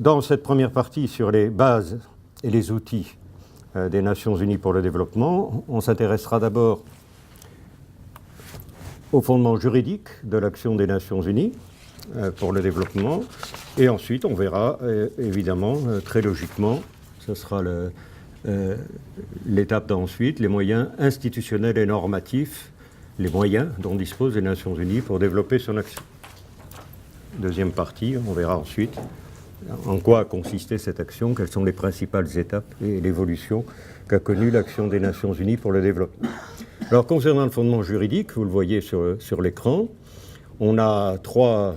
dans cette première partie sur les bases et les outils des Nations Unies pour le développement, on s'intéressera d'abord au fondement juridique de l'action des Nations Unies pour le développement, et ensuite on verra évidemment très logiquement, ce sera l'étape d'ensuite, les moyens institutionnels et normatifs, les moyens dont disposent les Nations Unies pour développer son action. Deuxième partie, on verra ensuite en quoi a consisté cette action, quelles sont les principales étapes et l'évolution qu'a connue l'action des Nations Unies pour le développement. Alors concernant le fondement juridique, vous le voyez sur l'écran, on a trois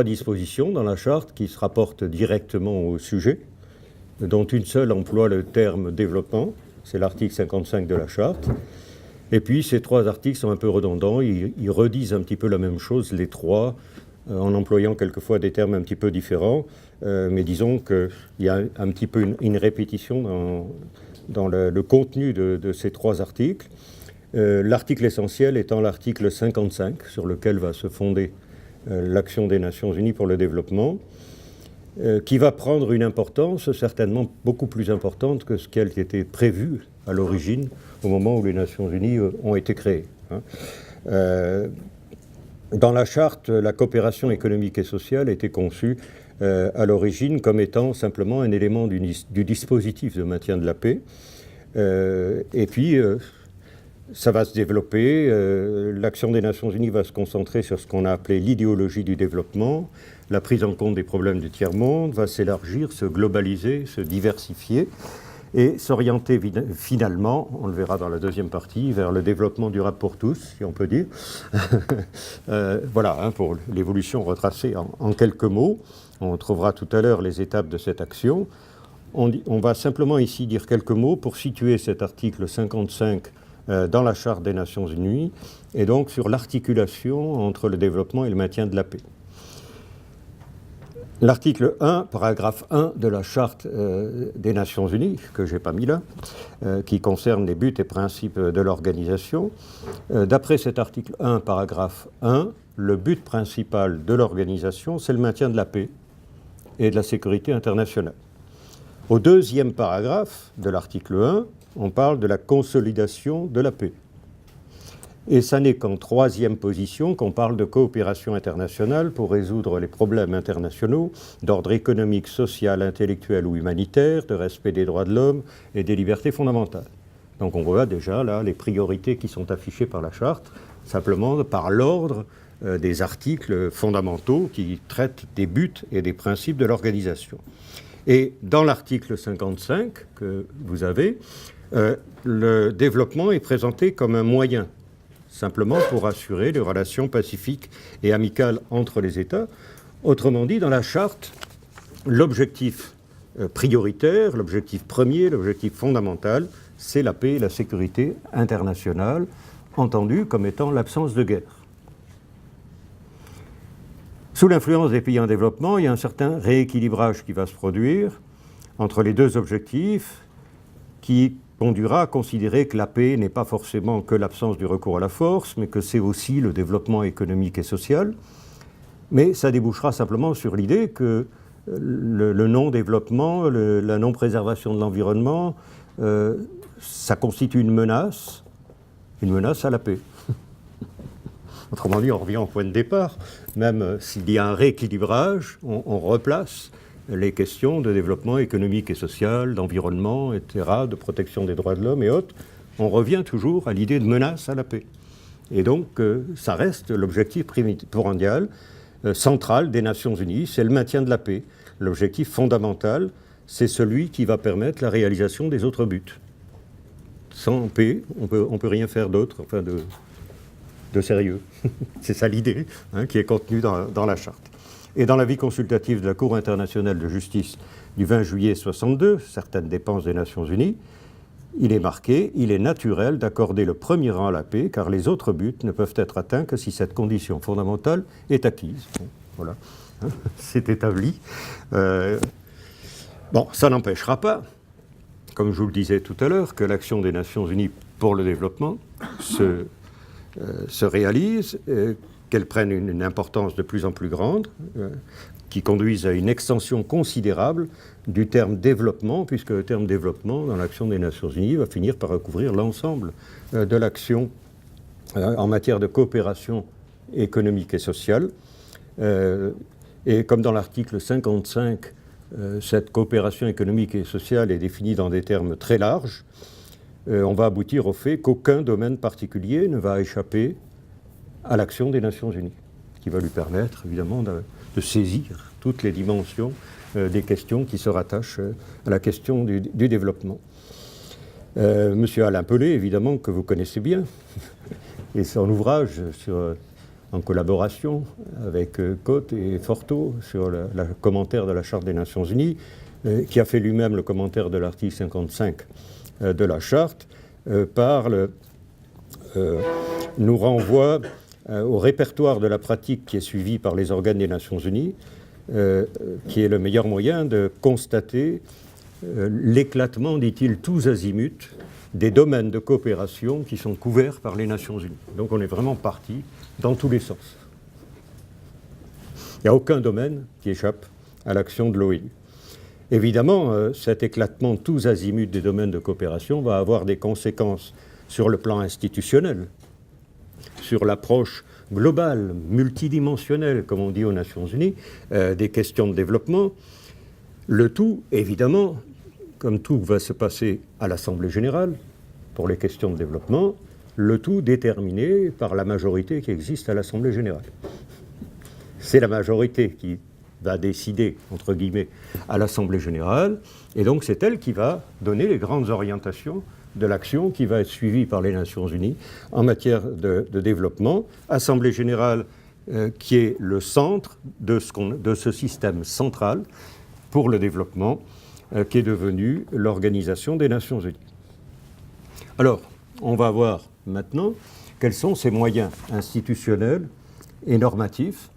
dispositions dans la charte qui se rapportent directement au sujet, dont une seule emploie le terme développement, c'est l'article 55 de la charte. Et puis ces trois articles sont un peu redondants, ils redisent un petit peu la même chose, les trois, en employant quelquefois des termes un petit peu différents, mais disons qu'il y a un petit peu une répétition dans le contenu de ces trois articles. L'article essentiel étant l'article 55, sur lequel va se fonder l'action des Nations Unies pour le développement, qui va prendre une importance certainement beaucoup plus importante que ce qui était prévu à l'origine, au moment où les Nations Unies ont été créées. Dans la charte, la coopération économique et sociale était conçue à l'origine comme étant simplement un élément du dispositif de maintien de la paix. Et puis, ça va se développer. L'action des Nations Unies va se concentrer sur ce qu'on a appelé l'idéologie du développement. La prise en compte des problèmes du tiers-monde va s'élargir, se globaliser, se diversifier et s'orienter finalement, on le verra dans la deuxième partie, vers le développement durable pour tous, si on peut dire. Voilà, pour l'évolution retracée en quelques mots. On trouvera tout à l'heure les étapes de cette action. On va simplement ici dire quelques mots pour situer cet article 55 dans la Charte des Nations Unies, et donc sur l'articulation entre le développement et le maintien de la paix. L'article 1, paragraphe 1 de la Charte des Nations Unies, que je n'ai pas mis là, qui concerne les buts et principes de l'organisation. D'après cet article 1, paragraphe 1, le but principal de l'organisation, c'est le maintien de la paix et de la sécurité internationale. Au deuxième paragraphe de l'article 1, on parle de la consolidation de la paix. Et ça n'est qu'en troisième position qu'on parle de coopération internationale pour résoudre les problèmes internationaux d'ordre économique, social, intellectuel ou humanitaire, de respect des droits de l'homme et des libertés fondamentales. Donc on voit déjà là les priorités qui sont affichées par la Charte, simplement par l'ordre des articles fondamentaux qui traitent des buts et des principes de l'organisation. Et dans l'article 55 que vous avez, le développement est présenté comme un moyen, simplement pour assurer les relations pacifiques et amicales entre les États. Autrement dit, dans la Charte, l'objectif prioritaire, l'objectif premier, l'objectif fondamental, c'est la paix et la sécurité internationale, entendue comme étant l'absence de guerre. Sous l'influence des pays en développement, il y a un certain rééquilibrage qui va se produire entre les deux objectifs qui conduira à considérer que la paix n'est pas forcément que l'absence du recours à la force, mais que c'est aussi le développement économique et social. Mais ça débouchera simplement sur l'idée que le non-développement, la non-préservation de l'environnement, ça constitue une menace à la paix. Autrement dit, on revient au point de départ. Même s'il y a un rééquilibrage, on replace les questions de développement économique et social, d'environnement, etc., de protection des droits de l'homme et autres. On revient toujours à l'idée de menace à la paix. Et donc, ça reste l'objectif primordial, central des Nations Unies, c'est le maintien de la paix. L'objectif fondamental, c'est celui qui va permettre la réalisation des autres buts. Sans paix, on peut rien faire d'autre, enfin de sérieux. C'est ça l'idée qui est contenue dans la Charte. Et dans l'avis consultatif de la Cour internationale de justice du 20 juillet 1962, certaines dépenses des Nations Unies, il est marqué « Il est naturel d'accorder le premier rang à la paix, car les autres buts ne peuvent être atteints que si cette condition fondamentale est acquise. » Bon, voilà, c'est établi. Bon, ça n'empêchera pas, comme je vous le disais tout à l'heure, que l'action des Nations Unies pour le développement se réalise, qu'elle prenne une importance de plus en plus grande, qui conduisent à une extension considérable du terme développement, puisque le terme développement, dans l'action des Nations Unies, va finir par recouvrir l'ensemble de l'action en matière de coopération économique et sociale. Et comme dans l'article 55, cette coopération économique et sociale est définie dans des termes très larges, on va aboutir au fait qu'aucun domaine particulier ne va échapper à l'action des Nations Unies, ce qui va lui permettre évidemment de saisir toutes les dimensions des questions qui se rattachent à la question du développement. Monsieur Alain Pelé, évidemment, que vous connaissez bien, et son ouvrage en collaboration avec Cotte et Forteau sur le commentaire de la Charte des Nations Unies, qui a fait lui-même le commentaire de l'article 55 de la Charte, nous renvoie au répertoire de la pratique qui est suivi par les organes des Nations Unies, qui est le meilleur moyen de constater l'éclatement, dit-il, tous azimuts, des domaines de coopération qui sont couverts par les Nations Unies. Donc on est vraiment parti dans tous les sens. Il n'y a aucun domaine qui échappe à l'action de l'ONU. Évidemment, cet éclatement tous azimuts des domaines de coopération va avoir des conséquences sur le plan institutionnel, sur l'approche globale, multidimensionnelle, comme on dit aux Nations Unies, des questions de développement. Le tout, évidemment, comme tout va se passer à l'Assemblée générale, pour les questions de développement, le tout déterminé par la majorité qui existe à l'Assemblée générale. C'est la majorité qui va décider, entre guillemets, à l'Assemblée générale, et donc c'est elle qui va donner les grandes orientations de l'action qui va être suivie par les Nations Unies en matière de développement. Assemblée générale qui est le centre de ce système central pour le développement qui est devenu l'Organisation des Nations Unies. Alors, on va voir maintenant quels sont ces moyens institutionnels et normatifs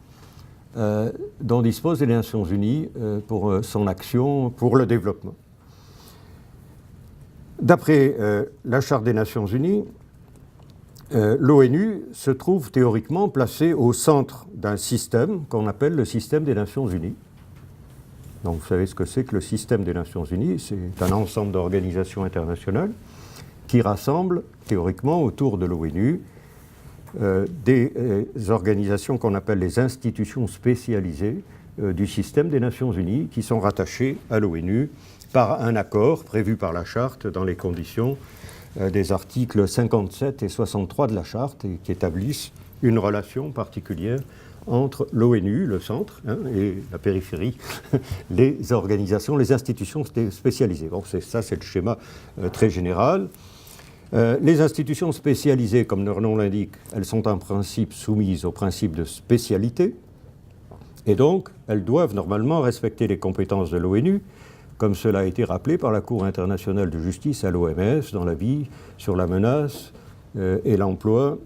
dont disposent les Nations Unies pour son action pour le développement. D'après la Charte des Nations Unies, l'ONU se trouve théoriquement placée au centre d'un système qu'on appelle le système des Nations Unies. Donc vous savez ce que c'est que le système des Nations Unies, c'est un ensemble d'organisations internationales qui rassemblent théoriquement autour de l'ONU des organisations qu'on appelle les institutions spécialisées du système des Nations Unies qui sont rattachées à l'ONU par un accord prévu par la Charte dans les conditions des articles 57 et 63 de la Charte et qui établissent une relation particulière entre l'ONU, le centre, et la périphérie, les organisations, les institutions spécialisées. Bon, ça, c'est le schéma très général. Les institutions spécialisées, comme leur nom l'indique, elles sont en principe soumises au principe de spécialité, et donc elles doivent normalement respecter les compétences de l'ONU, comme cela a été rappelé par la Cour internationale de justice à l'OMS dans l'avis sur la menace et l'emploi,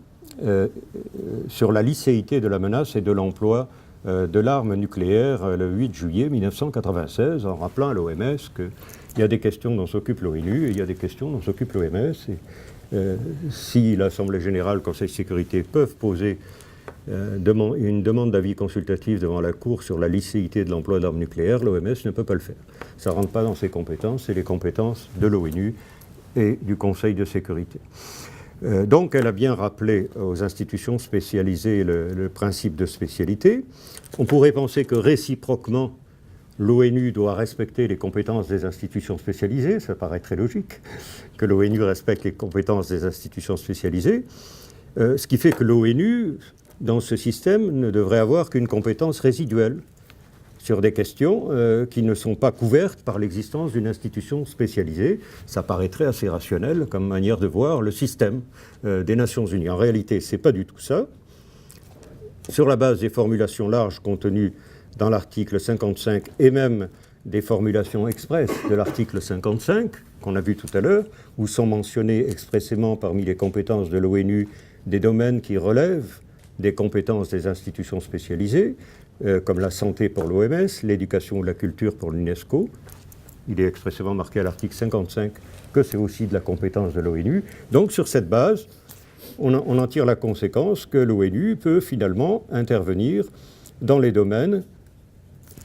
sur la licéité de la menace et de l'emploi de l'arme nucléaire le 8 juillet 1996, en rappelant à l'OMS qu'il y a des questions dont s'occupe l'ONU et il y a des questions dont s'occupe l'OMS. Si l'Assemblée générale, le Conseil de sécurité peuvent poser une demande d'avis consultatif devant la Cour sur la licéité de l'emploi d'armes nucléaires, l'OMS ne peut pas le faire. Ça ne rentre pas dans ses compétences, c'est les compétences de l'ONU et du Conseil de sécurité. Donc elle a bien rappelé aux institutions spécialisées le principe de spécialité. On pourrait penser que réciproquement, l'ONU doit respecter les compétences des institutions spécialisées, ça paraît très logique, que l'ONU respecte les compétences des institutions spécialisées, ce qui fait que l'ONU, dans ce système, ne devrait avoir qu'une compétence résiduelle sur des questions qui ne sont pas couvertes par l'existence d'une institution spécialisée. Ça paraîtrait assez rationnel comme manière de voir le système des Nations Unies. En réalité, ce n'est pas du tout ça. Sur la base des formulations larges contenues dans l'article 55 et même des formulations expresses de l'article 55, qu'on a vu tout à l'heure, où sont mentionnées expressément parmi les compétences de l'ONU des domaines qui relèvent des compétences des institutions spécialisées, comme la santé pour l'OMS, l'éducation ou la culture pour l'UNESCO. Il est expressément marqué à l'article 55 que c'est aussi de la compétence de l'ONU. Donc sur cette base, on en tire la conséquence que l'ONU peut finalement intervenir dans les domaines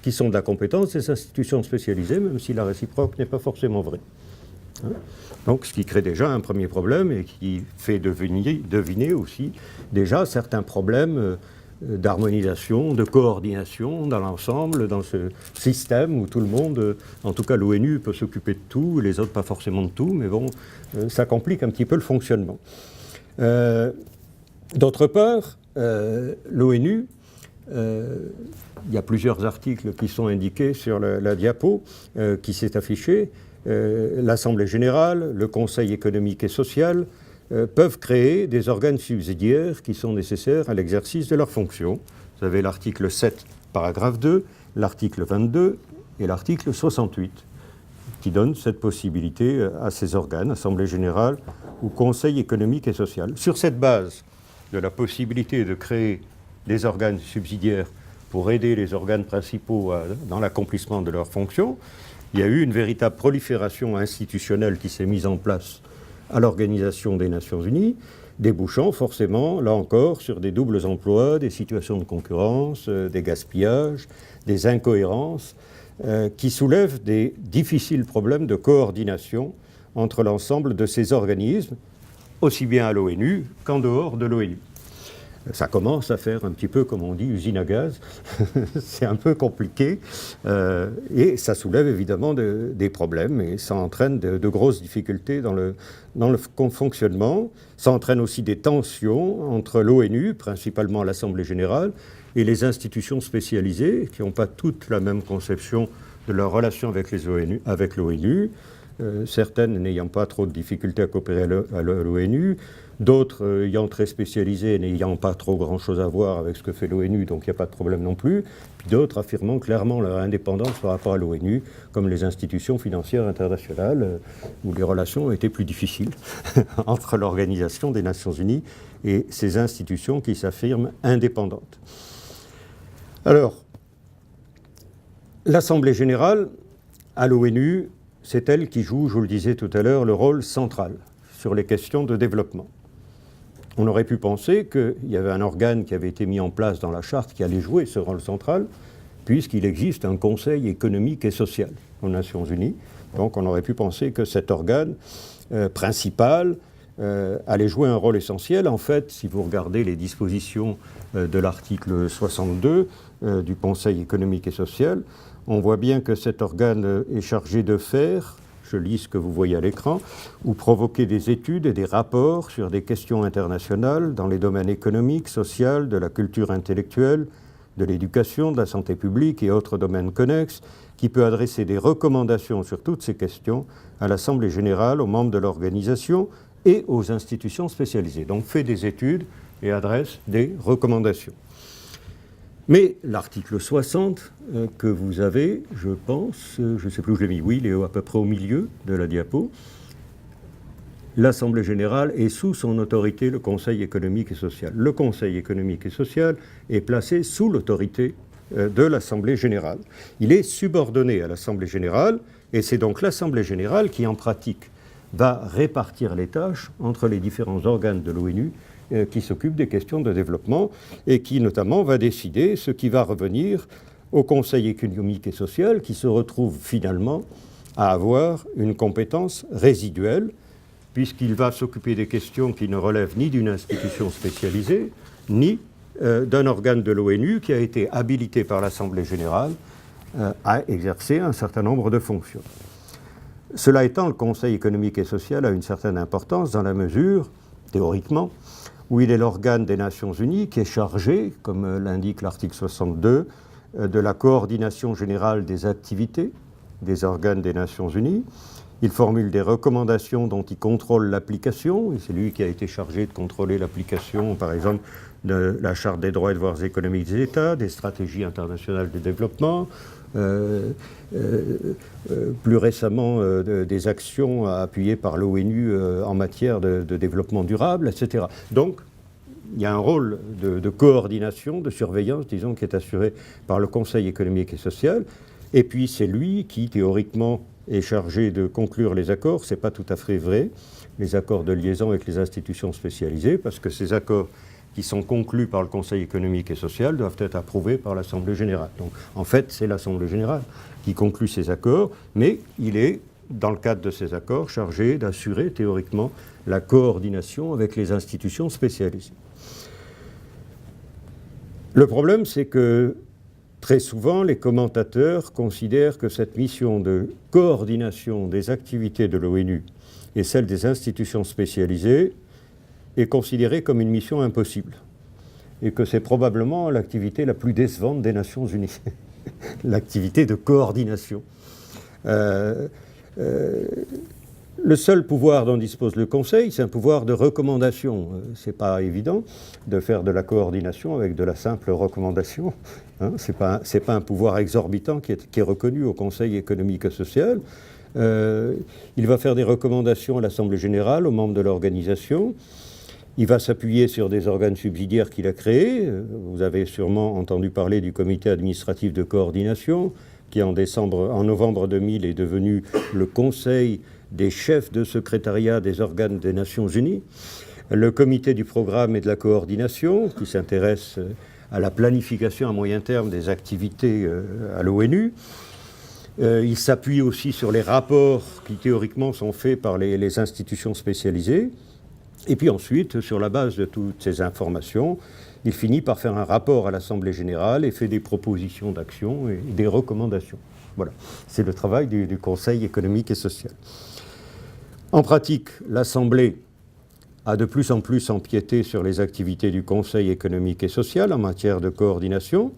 qui sont de la compétence des institutions spécialisées, même si la réciproque n'est pas forcément vraie. Hein. Donc, ce qui crée déjà un premier problème et qui fait deviner aussi déjà certains problèmes d'harmonisation, de coordination dans l'ensemble, dans ce système où tout le monde, en tout cas l'ONU peut s'occuper de tout, les autres pas forcément de tout, mais bon, ça complique un petit peu le fonctionnement. D'autre part, l'ONU, il y a plusieurs articles qui sont indiqués sur la diapo qui s'est affichée. L'Assemblée générale, le Conseil économique et social peuvent créer des organes subsidiaires qui sont nécessaires à l'exercice de leurs fonctions. Vous avez l'article 7, paragraphe 2, l'article 22 et l'article 68 qui donnent cette possibilité à ces organes, Assemblée générale ou Conseil économique et social. Sur cette base de la possibilité de créer des organes subsidiaires pour aider les organes principaux dans l'accomplissement de leurs fonctions, il y a eu une véritable prolifération institutionnelle qui s'est mise en place à l'Organisation des Nations Unies, débouchant forcément, là encore, sur des doubles emplois, des situations de concurrence, des gaspillages, des incohérences, qui soulèvent des difficiles problèmes de coordination entre l'ensemble de ces organismes, aussi bien à l'ONU qu'en dehors de l'ONU. Ça commence à faire un petit peu, comme on dit, usine à gaz. C'est un peu compliqué et ça soulève évidemment des problèmes et ça entraîne de grosses difficultés dans le fonctionnement. Ça entraîne aussi des tensions entre l'ONU, principalement l'Assemblée générale, et les institutions spécialisées qui n'ont pas toutes la même conception de leur relation avec l'ONU. Certaines n'ayant pas trop de difficultés à coopérer à l'ONU, d'autres ayant très spécialisés et n'ayant pas trop grand-chose à voir avec ce que fait l'ONU, donc il n'y a pas de problème non plus, puis d'autres affirmant clairement leur indépendance par rapport à l'ONU, comme les institutions financières internationales, où les relations ont été plus difficiles entre l'Organisation des Nations Unies et ces institutions qui s'affirment indépendantes. Alors, l'Assemblée générale, à l'ONU, c'est elle qui joue, je vous le disais tout à l'heure, le rôle central sur les questions de développement. On aurait pu penser qu'il y avait un organe qui avait été mis en place dans la charte qui allait jouer ce rôle central, puisqu'il existe un Conseil économique et social aux Nations Unies. Donc on aurait pu penser que cet organe principal allait jouer un rôle essentiel. En fait, si vous regardez les dispositions de l'article 62 du Conseil économique et social, on voit bien que cet organe est chargé de faire, je lis ce que vous voyez à l'écran, ou provoquer des études et des rapports sur des questions internationales dans les domaines économiques, sociaux, de la culture intellectuelle, de l'éducation, de la santé publique et autres domaines connexes, qui peut adresser des recommandations sur toutes ces questions à l'Assemblée générale, aux membres de l'organisation et aux institutions spécialisées. Donc fait des études et adresse des recommandations. Mais l'article 60 que vous avez, je pense, je ne sais plus où je l'ai mis, oui, il est à peu près au milieu de la diapo, l'Assemblée générale est sous son autorité le Conseil économique et social. Le Conseil économique et social est placé sous l'autorité de l'Assemblée générale. Il est subordonné à l'Assemblée générale et c'est donc l'Assemblée générale qui, en pratique, va répartir les tâches entre les différents organes de l'ONU qui s'occupe des questions de développement et qui notamment va décider ce qui va revenir au Conseil économique et social qui se retrouve finalement à avoir une compétence résiduelle puisqu'il va s'occuper des questions qui ne relèvent ni d'une institution spécialisée ni d'un organe de l'ONU qui a été habilité par l'Assemblée générale à exercer un certain nombre de fonctions. Cela étant, le Conseil économique et social a une certaine importance dans la mesure, théoriquement, où il est l'organe des Nations Unies qui est chargé, comme l'indique l'article 62, de la coordination générale des activités des organes des Nations Unies. Il formule des recommandations dont il contrôle l'application, et c'est lui qui a été chargé de contrôler l'application, par exemple, de la Charte des droits et devoirs économiques des États, des stratégies internationales de développement, plus récemment des actions appuyées par l'ONU en matière de développement durable, etc. Donc, il y a un rôle de coordination, de surveillance, disons, qui est assuré par le Conseil économique et social. Et puis, c'est lui qui, théoriquement, est chargé de conclure les accords. Ce n'est pas tout à fait vrai, les accords de liaison avec les institutions spécialisées, parce que ces accords qui sont conclus par le Conseil économique et social doivent être approuvés par l'Assemblée générale. Donc en fait, c'est l'Assemblée générale qui conclut ces accords, mais il est, dans le cadre de ces accords, chargé d'assurer théoriquement la coordination avec les institutions spécialisées. Le problème, c'est que très souvent, les commentateurs considèrent que cette mission de coordination des activités de l'ONU et celle des institutions spécialisées est considérée comme une mission impossible et que c'est probablement l'activité la plus décevante des Nations Unies, l'activité de coordination. Le seul pouvoir dont dispose le Conseil, c'est un pouvoir de recommandation. Ce n'est pas évident de faire de la coordination avec de la simple recommandation. Hein, ce n'est pas un pouvoir exorbitant qui est reconnu au Conseil économique et social. Il va faire des recommandations à l'Assemblée générale, aux membres de l'organisation. Il va s'appuyer sur des organes subsidiaires qu'il a créés. Vous avez sûrement entendu parler du comité administratif de coordination, qui en novembre 2000 est devenu le Conseil des chefs de secrétariat des organes des Nations Unies, le comité du programme et de la coordination, qui s'intéresse à la planification à moyen terme des activités à l'ONU. Il s'appuie aussi sur les rapports qui théoriquement sont faits par les institutions spécialisées. Et puis ensuite, sur la base de toutes ces informations, il finit par faire un rapport à l'Assemblée générale et fait des propositions d'action et des recommandations. Voilà, c'est le travail du Conseil économique et social. En pratique, l'Assemblée a de plus en plus empiété sur les activités du Conseil économique et social en matière de coordination,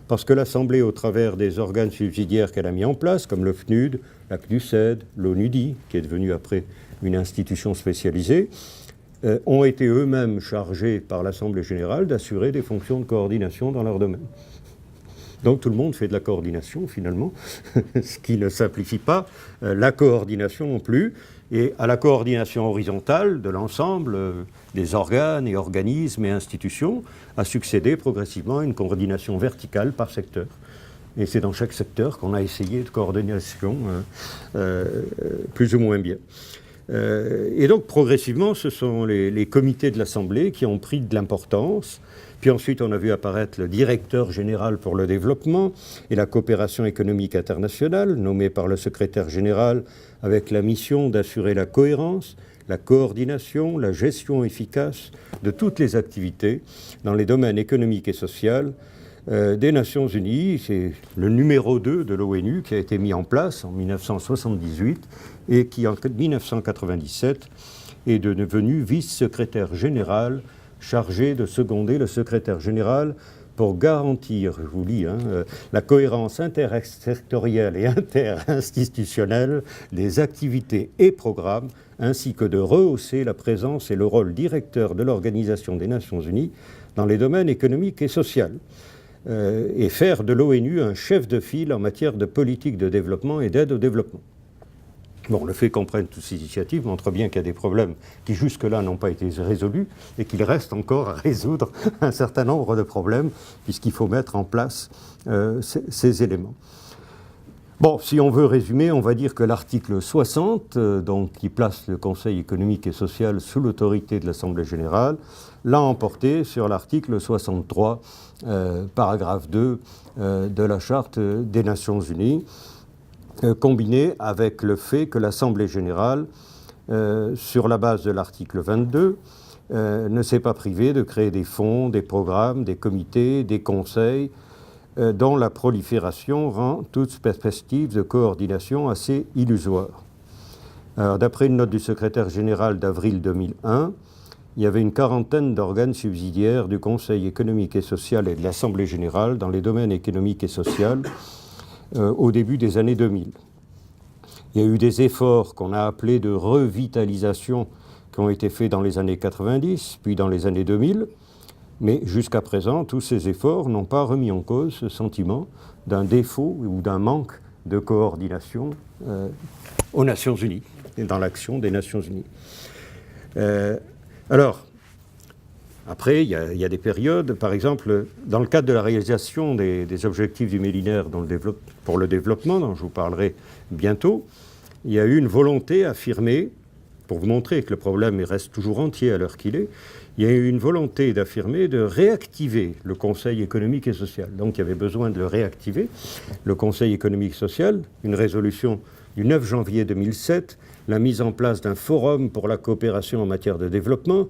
parce que l'Assemblée, au travers des organes subsidiaires qu'elle a mis en place, comme le PNUD, la CNUSED, l'ONUDI, qui est devenue après une institution spécialisée, ont été eux-mêmes chargés par l'Assemblée générale d'assurer des fonctions de coordination dans leur domaine. Donc tout le monde fait de la coordination finalement, ce qui ne simplifie pas la coordination non plus. Et à la coordination horizontale de l'ensemble des organes et organismes et institutions a succédé progressivement une coordination verticale par secteur. Et c'est dans chaque secteur qu'on a essayé de coordination plus ou moins bien. Et donc progressivement, ce sont les comités de l'Assemblée qui ont pris de l'importance. Puis ensuite, on a vu apparaître le directeur général pour le développement et la coopération économique internationale, nommé par le secrétaire général avec la mission d'assurer la cohérence, la coordination, la gestion efficace de toutes les activités dans les domaines économiques et sociaux des Nations Unies. C'est le numéro 2 de l'ONU qui a été mis en place en 1978 et qui, en 1997, est devenu vice-secrétaire général chargé de seconder le secrétaire général pour garantir, je vous lis, la cohérence intersectorielle et interinstitutionnelle des activités et programmes, ainsi que de rehausser la présence et le rôle directeur de l'Organisation des Nations Unies dans les domaines économiques et sociaux, et faire de l'ONU un chef de file en matière de politique de développement et d'aide au développement. Bon, le fait qu'on prenne toutes ces initiatives montre bien qu'il y a des problèmes qui jusque-là n'ont pas été résolus et qu'il reste encore à résoudre un certain nombre de problèmes puisqu'il faut mettre en place ces éléments. Bon, si on veut résumer, on va dire que l'article 60, donc, qui place le Conseil économique et social sous l'autorité de l'Assemblée générale, l'a emporté sur l'article 63, paragraphe 2 de la Charte des Nations Unies, combiné avec le fait que l'Assemblée générale, sur la base de l'article 22, ne s'est pas privée de créer des fonds, des programmes, des comités, des conseils, dont la prolifération rend toute perspective de coordination assez illusoire. Alors, d'après une note du secrétaire général d'avril 2001, il y avait une quarantaine d'organes subsidiaires du Conseil économique et social et de l'Assemblée générale dans les domaines économiques et sociaux au début des années 2000. Il y a eu des efforts qu'on a appelés de revitalisation qui ont été faits dans les années 90, puis dans les années 2000, mais jusqu'à présent, tous ces efforts n'ont pas remis en cause ce sentiment d'un défaut ou d'un manque de coordination aux Nations Unies et dans l'action des Nations Unies. Alors, après, il y a des périodes, par exemple, dans le cadre de la réalisation des objectifs du millénaire pour le développement, dont je vous parlerai bientôt, il y a eu une volonté affirmée pour vous montrer que le problème reste toujours entier à l'heure qu'il est, il y a eu une volonté d'affirmer de réactiver le Conseil économique et social. Donc il y avait besoin de le réactiver. Le Conseil économique et social, une résolution du 9 janvier 2007, la mise en place d'un forum pour la coopération en matière de développement,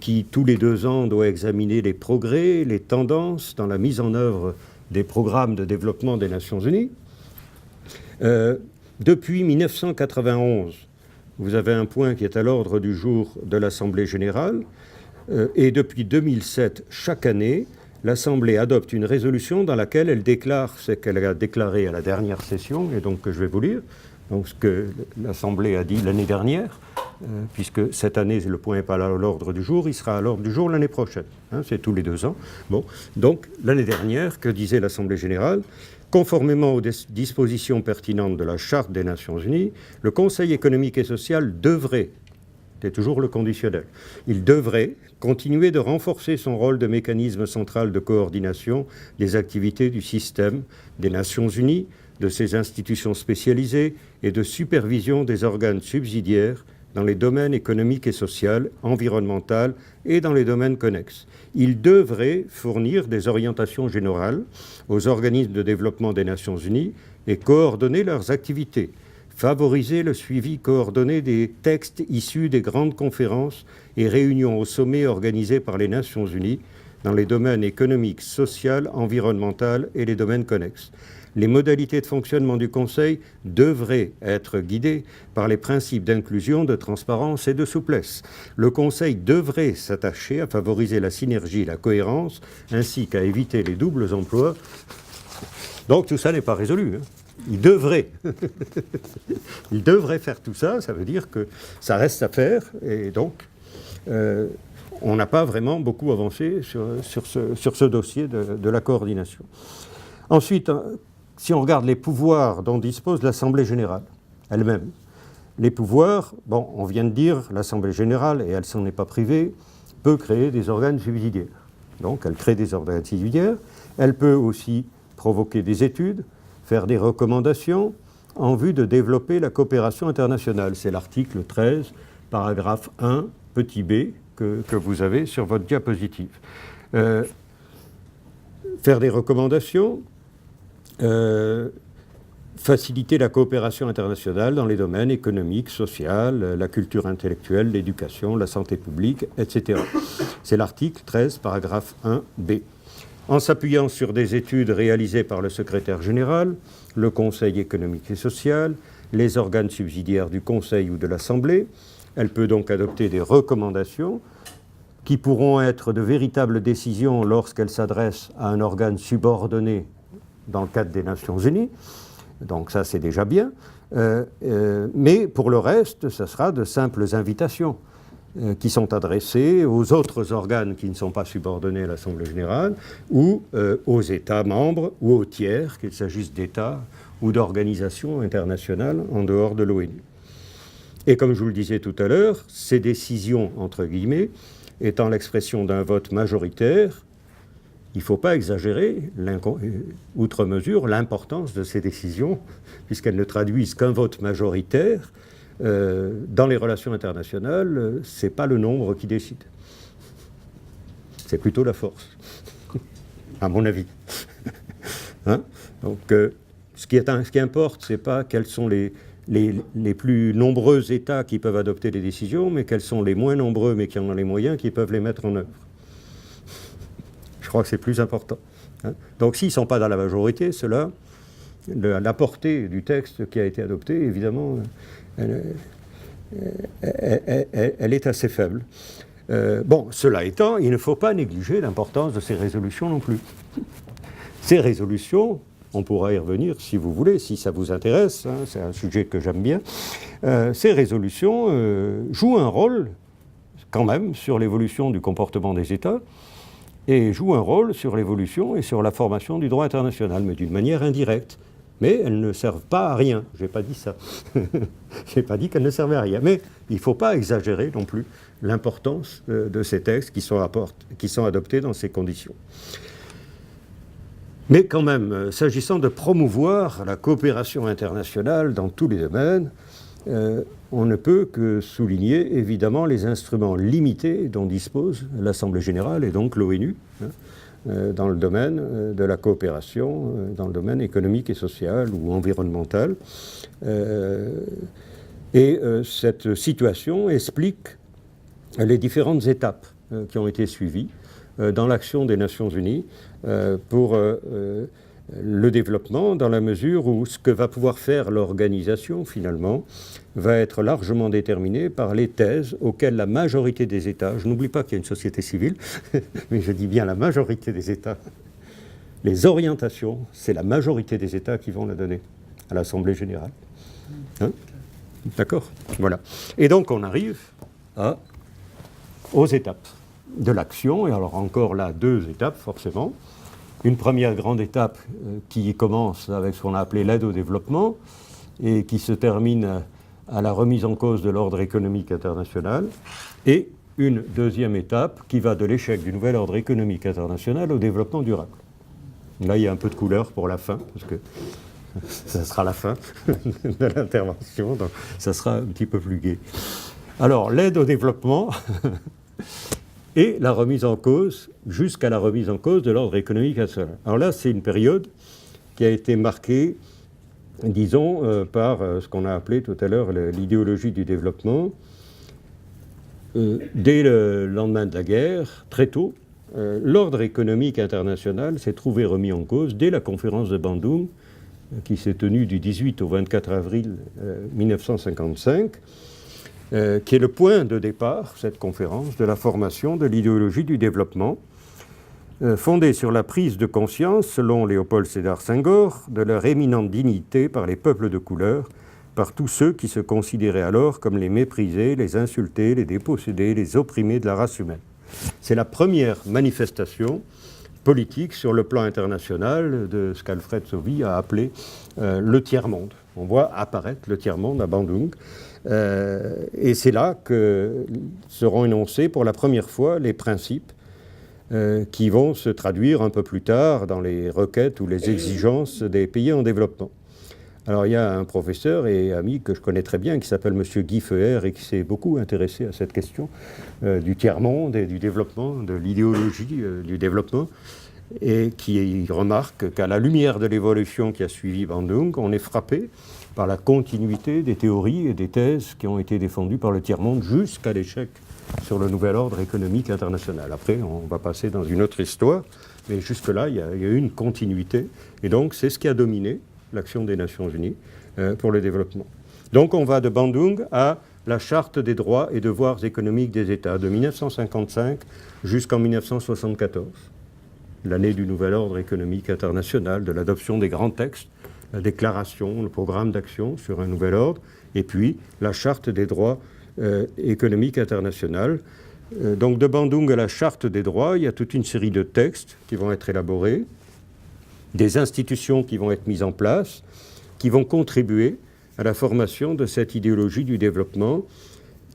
qui tous les 2 ans doit examiner les progrès, les tendances dans la mise en œuvre des programmes de développement des Nations Unies. Depuis 1991, vous avez un point qui est à l'ordre du jour de l'Assemblée générale, et depuis 2007, chaque année, l'Assemblée adopte une résolution dans laquelle elle déclare ce qu'elle a déclaré à la dernière session, et donc que je vais vous lire, donc ce que l'Assemblée a dit l'année dernière, puisque cette année, le point n'est pas à l'ordre du jour, il sera à l'ordre du jour l'année prochaine. Hein, c'est tous les 2 ans. Bon, donc, l'année dernière, que disait l'Assemblée générale ? Conformément aux dispositions pertinentes de la Charte des Nations Unies, le Conseil économique et social devrait, c'est toujours le conditionnel, il devrait continuer de renforcer son rôle de mécanisme central de coordination des activités du système des Nations Unies, de ses institutions spécialisées et de supervision des organes subsidiaires dans les domaines économiques et sociaux, environnementaux et dans les domaines connexes. Il devrait fournir des orientations générales aux organismes de développement des Nations Unies et coordonner leurs activités, favoriser le suivi coordonné des textes issus des grandes conférences et réunions au sommet organisées par les Nations Unies dans les domaines économiques, sociaux, environnementaux et les domaines connexes. Les modalités de fonctionnement du Conseil devraient être guidées par les principes d'inclusion, de transparence et de souplesse. Le Conseil devrait s'attacher à favoriser la synergie et la cohérence, ainsi qu'à éviter les doubles emplois. Donc tout ça n'est pas résolu. Hein. Il devrait. Il devrait faire tout ça, ça veut dire que ça reste à faire, et donc on n'a pas vraiment beaucoup avancé sur ce dossier de la coordination. Ensuite, si on regarde les pouvoirs dont dispose l'Assemblée générale elle-même, les pouvoirs, bon, on vient de dire, l'Assemblée générale, et elle s'en est pas privée, peut créer des organes subsidiaires. Donc elle crée des organes subsidiaires, elle peut aussi provoquer des études, faire des recommandations en vue de développer la coopération internationale. C'est l'article 13, paragraphe 1, petit b, que vous avez sur votre diapositive. Faire des recommandations, faciliter la coopération internationale dans les domaines économiques, social, la culture intellectuelle, l'éducation, la santé publique, etc. C'est l'article 13, paragraphe 1b. En s'appuyant sur des études réalisées par le secrétaire général, le Conseil économique et social, les organes subsidiaires du Conseil ou de l'Assemblée, elle peut donc adopter des recommandations qui pourront être de véritables décisions lorsqu'elles s'adressent à un organe subordonné dans le cadre des Nations Unies. Donc ça, c'est déjà bien. Mais pour le reste, ce sera de simples invitations qui sont adressées aux autres organes qui ne sont pas subordonnés à l'Assemblée générale ou aux États membres ou aux tiers, qu'il s'agisse d'États ou d'organisations internationales en dehors de l'ONU. Et comme je vous le disais tout à l'heure, ces décisions, entre guillemets, étant l'expression d'un vote majoritaire, il ne faut pas exagérer, outre mesure, l'importance de ces décisions, puisqu'elles ne traduisent qu'un vote majoritaire. Dans les relations internationales, ce n'est pas le nombre qui décide. C'est plutôt la force, à mon avis. Hein? Donc, ce qui importe, ce n'est pas quels sont les plus nombreux États qui peuvent adopter des décisions, mais quels sont les moins nombreux, mais qui en ont les moyens, qui peuvent les mettre en œuvre. Je crois que c'est plus important. Hein. Donc s'ils ne sont pas dans la majorité, cela, la portée du texte qui a été adopté, évidemment, elle est assez faible. Bon, cela étant, il ne faut pas négliger l'importance de ces résolutions non plus. Ces résolutions, on pourra y revenir si vous voulez, si ça vous intéresse, hein, c'est un sujet que j'aime bien, ces résolutions jouent un rôle quand même sur l'évolution du comportement des États, et jouent un rôle sur l'évolution et sur la formation du droit international, mais d'une manière indirecte. Mais elles ne servent pas à rien. Je n'ai pas dit ça. Je n'ai pas dit qu'elles ne servaient à rien. Mais il ne faut pas exagérer non plus l'importance de ces textes qui sont adoptés dans ces conditions. Mais quand même, s'agissant de promouvoir la coopération internationale dans tous les domaines, on ne peut que souligner évidemment les instruments limités dont dispose l'Assemblée générale et donc l'ONU, dans le domaine de la coopération, dans le domaine économique et social ou environnemental. Cette situation explique les différentes étapes qui ont été suivies dans l'action des Nations Unies pour le développement, dans la mesure où ce que va pouvoir faire l'organisation, finalement, va être largement déterminé par les thèses auxquelles la majorité des États, je n'oublie pas qu'il y a une société civile, mais je dis bien la majorité des États, les orientations, c'est la majorité des États qui vont la donner à l'Assemblée générale. Hein? D'accord? Voilà. Et donc on arrive aux étapes de l'action, et alors encore là, 2 étapes forcément. Une première grande étape qui commence avec ce qu'on a appelé l'aide au développement et qui se termine à la remise en cause de l'ordre économique international, et une deuxième étape qui va de l'échec du nouvel ordre économique international au développement durable. Là, il y a un peu de couleur pour la fin, parce que ça sera la fin de l'intervention, donc ça sera un petit peu plus gai. Alors, l'aide au développement et la remise en cause, jusqu'à la remise en cause de l'ordre économique international. Alors là, c'est une période qui a été marquée, disons, par ce qu'on a appelé tout à l'heure l'idéologie du développement. Dès le lendemain de la guerre, très tôt, l'ordre économique international s'est trouvé remis en cause dès la conférence de Bandung, qui s'est tenue du 18 au 24 avril 1955, qui est le point de départ, cette conférence, de la formation de l'idéologie du développement, fondée sur la prise de conscience, selon Léopold Sédar Senghor, de leur éminente dignité par les peuples de couleur, par tous ceux qui se considéraient alors comme les méprisés, les insultés, les dépossédés, les opprimés de la race humaine. C'est la première manifestation politique sur le plan international de ce qu'Alfred Sauvy a appelé le tiers-monde. On voit apparaître le tiers-monde à Bandung. Et c'est là que seront énoncés pour la première fois les principes qui vont se traduire un peu plus tard dans les requêtes ou les exigences des pays en développement. Alors il y a un professeur et ami que je connais très bien qui s'appelle M. Guy Feher et qui s'est beaucoup intéressé à cette question du tiers-monde et du développement, de l'idéologie du développement, et qui remarque qu'à la lumière de l'évolution qui a suivi Bandung, on est frappé par la continuité des théories et des thèses qui ont été défendues par le tiers-monde jusqu'à l'échec sur le nouvel ordre économique international. Après, on va passer dans une autre histoire, mais jusque-là, il y a eu une continuité. Et donc, c'est ce qui a dominé l'action des Nations Unies pour le développement. Donc, on va de Bandung à la Charte des droits et devoirs économiques des États, de 1955 jusqu'en 1974, l'année du nouvel ordre économique international, de l'adoption des grands textes, la déclaration, le programme d'action sur un nouvel ordre, et puis la Charte des droits économiques internationaux. Donc de Bandung à la Charte des droits, il y a toute une série de textes qui vont être élaborés, des institutions qui vont être mises en place, qui vont contribuer à la formation de cette idéologie du développement,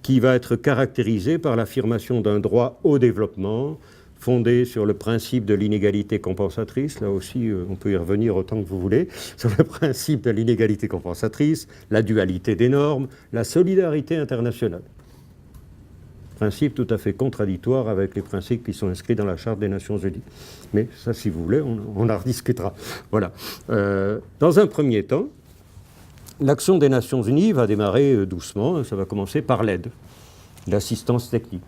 qui va être caractérisée par l'affirmation d'un droit au développement, fondé sur le principe de l'inégalité compensatrice, là aussi on peut y revenir autant que vous voulez, sur le principe de l'inégalité compensatrice, la dualité des normes, la solidarité internationale. Principe tout à fait contradictoire avec les principes qui sont inscrits dans la Charte des Nations Unies. Mais ça, si vous voulez, on en rediscutera. Voilà. Dans un premier temps, l'action des Nations Unies va démarrer doucement, ça va commencer par l'aide, l'assistance technique.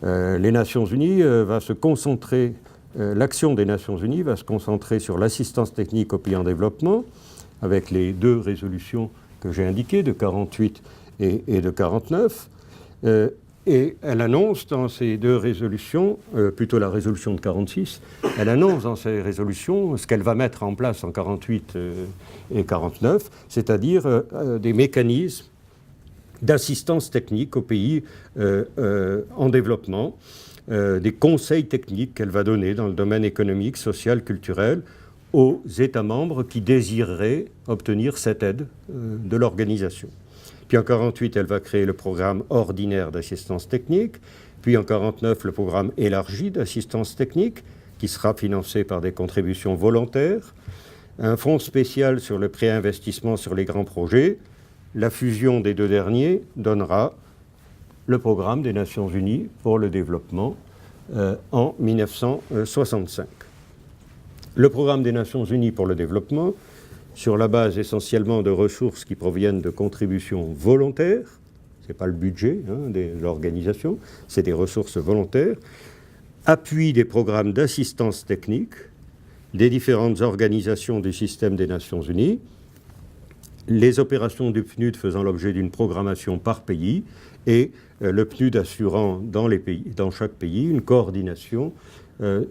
Les Nations Unies va se concentrer, l'action des Nations Unies va se concentrer sur l'assistance technique aux pays en développement, avec les 2 résolutions que j'ai indiquées, de 48 et de 49. Et elle annonce dans ces 2 résolutions, plutôt la résolution de 46, elle annonce dans ces résolutions ce qu'elle va mettre en place en 48 et 49, c'est-à-dire des mécanismes d'assistance technique aux pays en développement, des conseils techniques qu'elle va donner dans le domaine économique, social, culturel, aux États membres qui désireraient obtenir cette aide de l'organisation. Puis en 48, elle va créer le programme ordinaire d'assistance technique, puis en 49, le programme élargi d'assistance technique, qui sera financé par des contributions volontaires, un fonds spécial sur le préinvestissement sur les grands projets, la fusion des deux derniers donnera le programme des Nations Unies pour le développement en 1965. Le programme des Nations Unies pour le développement, sur la base essentiellement de ressources qui proviennent de contributions volontaires, ce n'est pas le budget de l'organisation, c'est des ressources volontaires, appuie des programmes d'assistance technique des différentes organisations du système des Nations Unies, les opérations du PNUD faisant l'objet d'une programmation par pays et le PNUD assurant dans chaque pays une coordination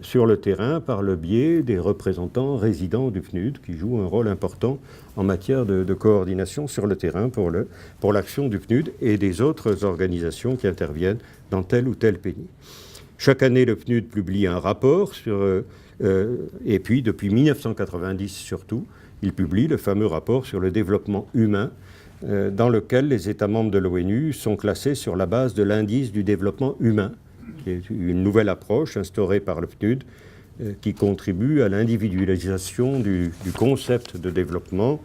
sur le terrain par le biais des représentants résidents du PNUD qui jouent un rôle important en matière de coordination sur le terrain pour l'action du PNUD et des autres organisations qui interviennent dans tel ou tel pays. Chaque année, le PNUD publie un rapport et puis depuis 1990 surtout, il publie le fameux rapport sur le développement humain dans lequel les États membres de l'ONU sont classés sur la base de l'indice du développement humain, qui est une nouvelle approche instaurée par le PNUD qui contribue à l'individualisation du concept de développement,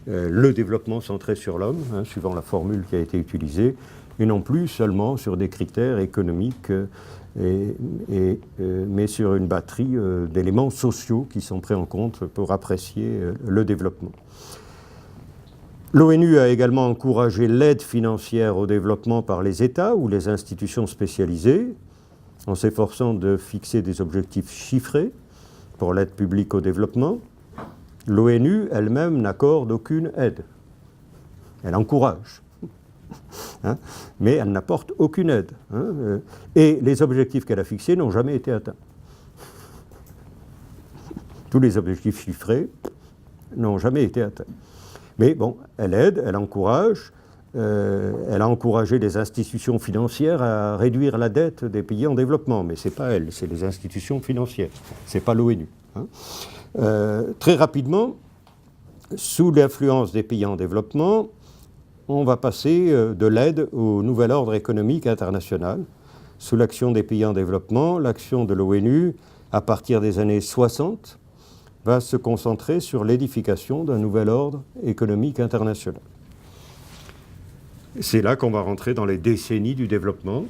le développement centré sur l'homme, suivant la formule qui a été utilisée, et non plus seulement sur des critères économiques, mais sur une batterie d'éléments sociaux qui sont pris en compte pour apprécier le développement. L'ONU a également encouragé l'aide financière au développement par les États ou les institutions spécialisées, en s'efforçant de fixer des objectifs chiffrés pour l'aide publique au développement. L'ONU elle-même n'accorde aucune aide. Elle encourage. Mais elle n'apporte aucune aide. Et les objectifs qu'elle a fixés n'ont jamais été atteints. Tous les objectifs chiffrés n'ont jamais été atteints. Mais bon, elle aide, elle encourage, elle a encouragé les institutions financières à réduire la dette des pays en développement, mais ce n'est pas elle, c'est les institutions financières, ce n'est pas l'ONU. Très rapidement, sous l'influence des pays en développement, on va passer de l'aide au nouvel ordre économique international. Sous l'action des pays en développement, l'action de l'ONU, à partir des années 60, va se concentrer sur l'édification d'un nouvel ordre économique international. C'est là qu'on va rentrer dans les décennies du développement.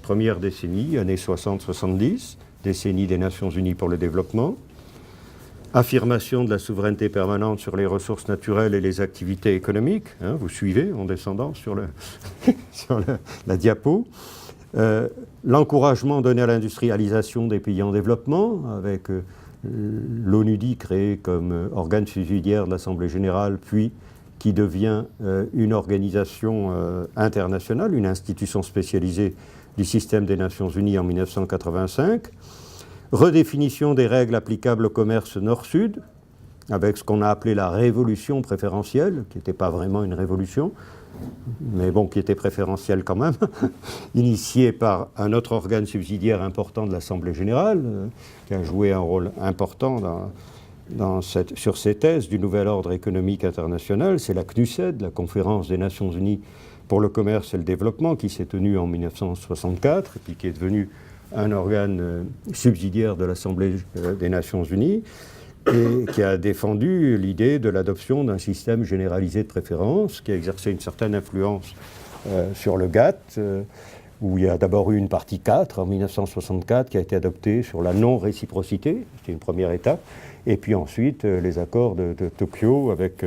Première décennie, années 60-70, décennie des Nations Unies pour le développement. Affirmation de la souveraineté permanente sur les ressources naturelles et les activités économiques. Vous suivez en descendant sur la diapo. L'encouragement donné à l'industrialisation des pays en développement, avec l'ONUDI créé comme organe subsidiaire de l'Assemblée générale, puis qui devient une organisation internationale, une institution spécialisée du système des Nations Unies en 1985. Redéfinition des règles applicables au commerce nord-sud, avec ce qu'on a appelé la révolution préférentielle, qui n'était pas vraiment une révolution, mais bon, qui était préférentielle quand même, initiée par un autre organe subsidiaire important de l'Assemblée générale, qui a joué un rôle important sur ces thèses du nouvel ordre économique international. C'est la CNUSED, la Conférence des Nations Unies pour le commerce et le développement, qui s'est tenue en 1964, et puis qui est devenue un organe subsidiaire de l'Assemblée des Nations Unies, et qui a défendu l'idée de l'adoption d'un système généralisé de préférence, qui a exercé une certaine influence sur le GATT, où il y a d'abord eu une partie 4 en 1964 qui a été adoptée sur la non-réciprocité, c'était une première étape, et puis ensuite les accords de Tokyo avec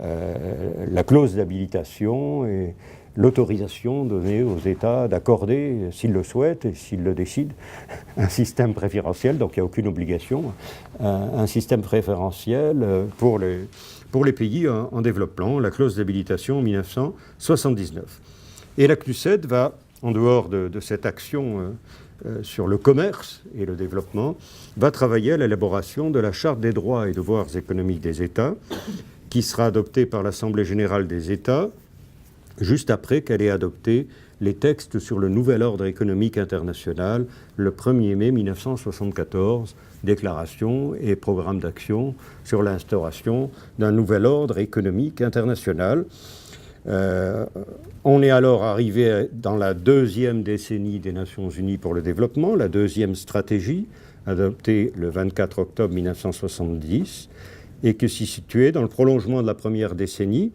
la clause d'habilitation et l'autorisation donnée aux États d'accorder, s'ils le souhaitent et s'ils le décident, un système préférentiel, donc il n'y a aucune obligation, un système préférentiel pour les pays en développement, la clause d'habilitation en 1979. Et la CNUSED va, en dehors de cette action sur le commerce et le développement, va travailler à l'élaboration de la Charte des droits et devoirs économiques des États, qui sera adoptée par l'Assemblée générale des États, juste après qu'elle ait adopté les textes sur le nouvel ordre économique international le 1er mai 1974, déclaration et programme d'action sur l'instauration d'un nouvel ordre économique international. On est alors arrivé dans la deuxième décennie des Nations Unies pour le développement, la deuxième stratégie, adoptée le 24 octobre 1970, et qui s'y situait dans le prolongement de la première décennie,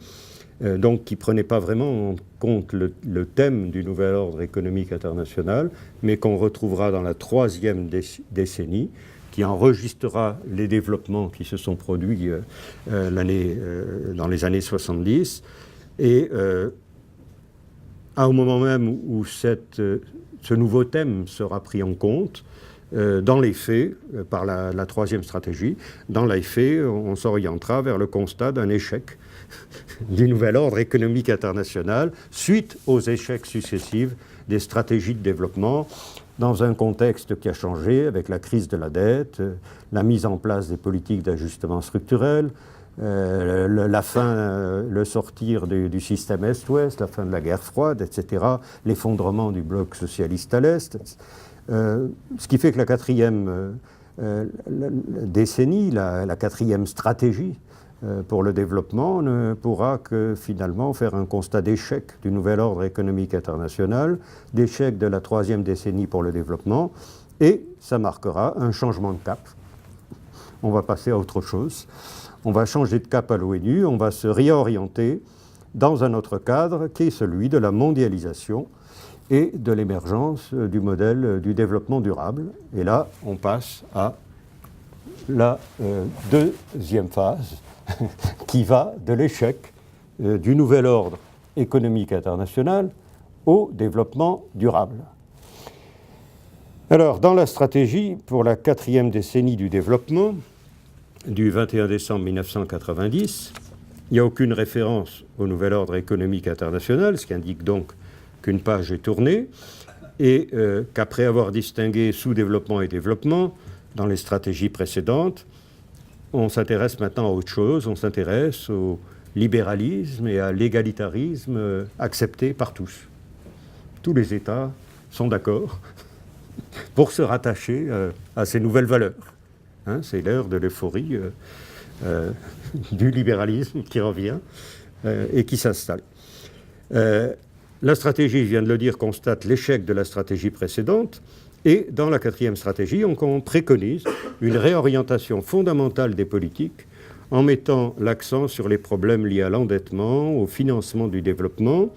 donc qui ne prenait pas vraiment en compte le thème du nouvel ordre économique international, mais qu'on retrouvera dans la troisième décennie, qui enregistrera les développements qui se sont produits dans les années 70. Et au moment même où ce nouveau thème sera pris en compte, dans les faits, par la troisième stratégie, dans les faits, on s'orientera vers le constat d'un échec du nouvel ordre économique international suite aux échecs successifs des stratégies de développement dans un contexte qui a changé avec la crise de la dette, la mise en place des politiques d'ajustement structurel, le sortir du système Est-Ouest, la fin de la guerre froide, etc., l'effondrement du bloc socialiste à l'Est. Ce qui fait que la quatrième décennie, la quatrième stratégie pour le développement ne pourra que finalement faire un constat d'échec du nouvel ordre économique international, d'échec de la troisième décennie pour le développement, et ça marquera un changement de cap. On va passer à autre chose. On va changer de cap à l'ONU, on va se réorienter dans un autre cadre qui est celui de la mondialisation et de l'émergence du modèle du développement durable. Et là, on passe à la deuxième phase qui va de l'échec du nouvel ordre économique international au développement durable. Alors, dans la stratégie pour la quatrième décennie du développement, du 21 décembre 1990, il n'y a aucune référence au nouvel ordre économique international, ce qui indique donc qu'une page est tournée, et qu'après avoir distingué sous-développement et développement dans les stratégies précédentes, on s'intéresse maintenant à autre chose, on s'intéresse au libéralisme et à l'égalitarisme accepté par tous. Tous les États sont d'accord pour se rattacher à ces nouvelles valeurs. Hein, c'est l'ère de l'euphorie du libéralisme qui revient et qui s'installe. La stratégie, je viens de le dire, constate l'échec de la stratégie précédente. Et dans la quatrième stratégie, on préconise une réorientation fondamentale des politiques en mettant l'accent sur les problèmes liés à l'endettement, au financement du développement.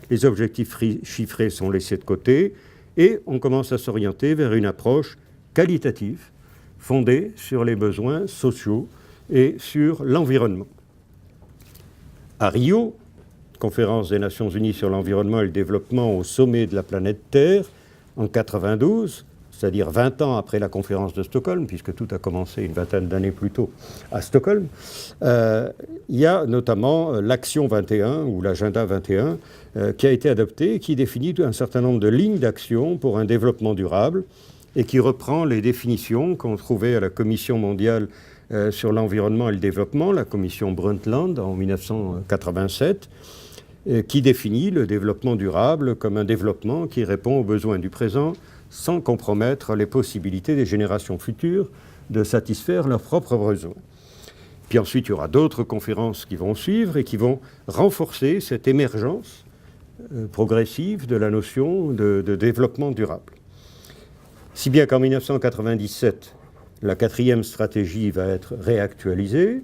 Les objectifs chiffrés sont laissés de côté et on commence à s'orienter vers une approche qualitative fondée sur les besoins sociaux et sur l'environnement. À Rio, conférence des Nations Unies sur l'environnement et le développement au sommet de la planète Terre, en 92, c'est-à-dire 20 ans après la conférence de Stockholm, puisque tout a commencé une vingtaine d'années plus tôt à Stockholm, il y a notamment l'Action 21 ou l'Agenda 21 qui a été adopté et qui définit un certain nombre de lignes d'action pour un développement durable et qui reprend les définitions qu'on trouvait à la Commission mondiale sur l'environnement et le développement, la commission Brundtland en 1987, qui définit le développement durable comme un développement qui répond aux besoins du présent sans compromettre les possibilités des générations futures de satisfaire leurs propres besoins. Puis ensuite, il y aura d'autres conférences qui vont suivre et qui vont renforcer cette émergence progressive de la notion de développement durable. Si bien qu'en 1997, la quatrième stratégie va être réactualisée.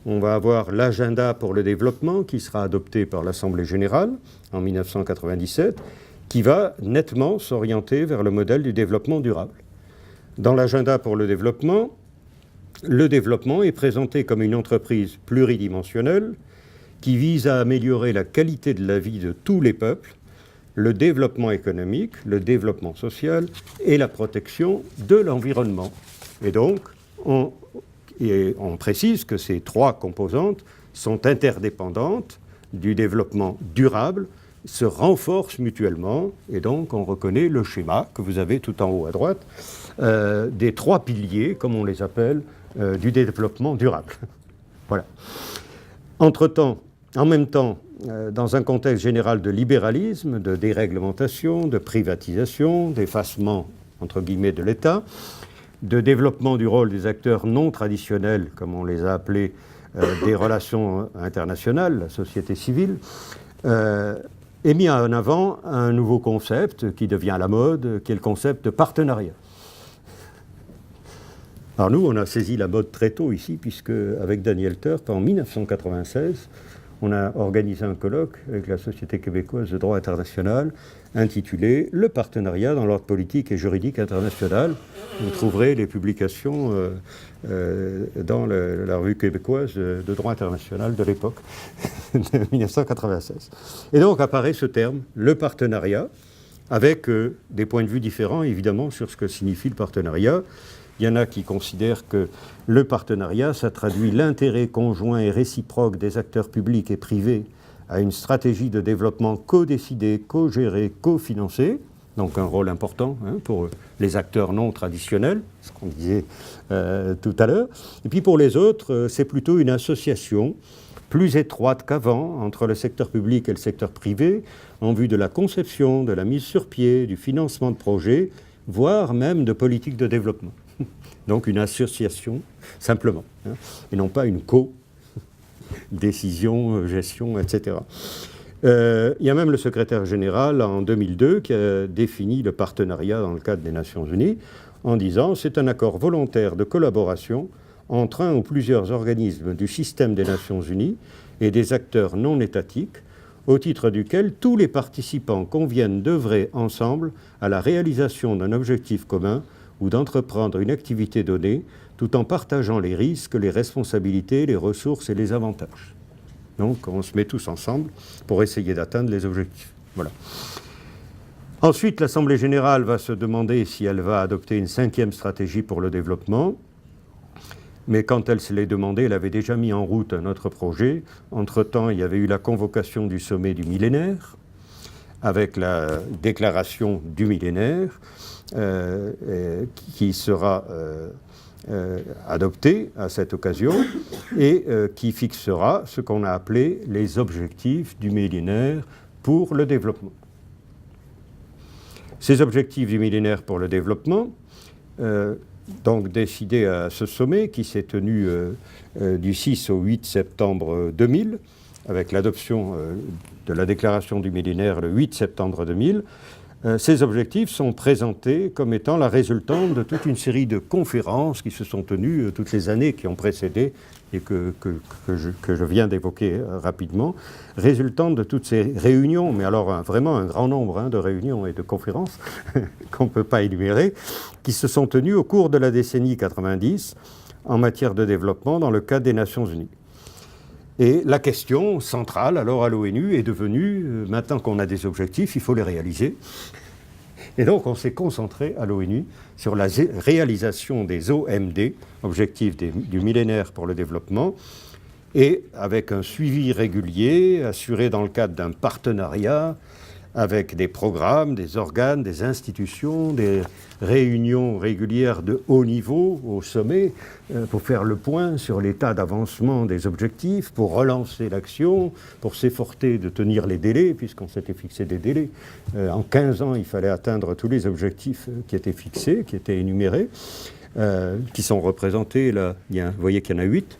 On va avoir l'agenda pour le développement qui sera adopté par l'Assemblée générale en 1997, qui va nettement s'orienter vers le modèle du développement durable. Dans l'agenda pour le développement est présenté comme une entreprise pluridimensionnelle qui vise à améliorer la qualité de la vie de tous les peuples, le développement économique, le développement social et la protection de l'environnement. Et donc, on précise que ces trois composantes sont interdépendantes du développement durable, se renforcent mutuellement, et donc on reconnaît le schéma que vous avez tout en haut à droite, des trois piliers, comme on les appelle, du développement durable. Voilà. Entre-temps, en même temps, dans un contexte général de libéralisme, de déréglementation, de privatisation, d'effacement, entre guillemets, de l'État, de développement du rôle des acteurs non traditionnels, comme on les a appelés, des relations internationales, la société civile, est mis en avant un nouveau concept qui devient à la mode, qui est le concept de partenariat. Alors nous, on a saisi la mode très tôt ici, puisque avec Daniel Turp, en 1996, on a organisé un colloque avec la Société québécoise de droit international intitulé « Le partenariat dans l'ordre politique et juridique international ». Vous trouverez les publications dans la revue québécoise de droit international de l'époque, de 1996. Et donc apparaît ce terme, le partenariat, avec des points de vue différents, évidemment, sur ce que signifie le partenariat. Il y en a qui considèrent que le partenariat, ça traduit l'intérêt conjoint et réciproque des acteurs publics et privés à une stratégie de développement co-décidée, co-gérée, co-financée, donc un rôle important pour les acteurs non traditionnels, ce qu'on disait tout à l'heure. Et puis pour les autres, c'est plutôt une association plus étroite qu'avant entre le secteur public et le secteur privé, en vue de la conception, de la mise sur pied, du financement de projets, voire même de politiques de développement. Donc une association, simplement, et non pas une co-décision, gestion, etc. Il y a même le secrétaire général, en 2002, qui a défini le partenariat dans le cadre des Nations Unies, en disant « c'est un accord volontaire de collaboration entre un ou plusieurs organismes du système des Nations Unies et des acteurs non étatiques, au titre duquel tous les participants conviennent d'œuvrer ensemble à la réalisation d'un objectif commun ou d'entreprendre une activité donnée, tout en partageant les risques, les responsabilités, les ressources et les avantages. » Donc on se met tous ensemble pour essayer d'atteindre les objectifs. Voilà. Ensuite, l'Assemblée générale va se demander si elle va adopter une 5e stratégie pour le développement. Mais quand elle se l'est demandé, elle avait déjà mis en route un autre projet. Entre-temps, il y avait eu la convocation du sommet du millénaire, avec la déclaration du millénaire, qui sera adoptée à cette occasion, et qui fixera ce qu'on a appelé les objectifs du millénaire pour le développement. Ces objectifs du millénaire pour le développement, donc décidés à ce sommet qui s'est tenu du 6 au 8 septembre 2000, avec l'adoption de la déclaration du millénaire le 8 septembre 2000, ces objectifs sont présentés comme étant la résultante de toute une série de conférences qui se sont tenues toutes les années qui ont précédé et que je viens d'évoquer rapidement, résultant de toutes ces réunions, mais alors vraiment un grand nombre de réunions et de conférences qu'on ne peut pas énumérer, qui se sont tenues au cours de la décennie 90 en matière de développement dans le cadre des Nations Unies. Et la question centrale, alors à l'ONU, est devenue, maintenant qu'on a des objectifs, il faut les réaliser. Et donc on s'est concentré à l'ONU sur la réalisation des OMD, Objectifs du millénaire pour le développement, et avec un suivi régulier, assuré dans le cadre d'un partenariat, avec des programmes, des organes, des institutions, des réunions régulières de haut niveau au sommet pour faire le point sur l'état d'avancement des objectifs, pour relancer l'action, pour s'efforcer de tenir les délais, puisqu'on s'était fixé des délais. En 15 ans, il fallait atteindre tous les objectifs qui étaient fixés, qui étaient énumérés, qui sont représentés là. Vous voyez qu'il y en a 8.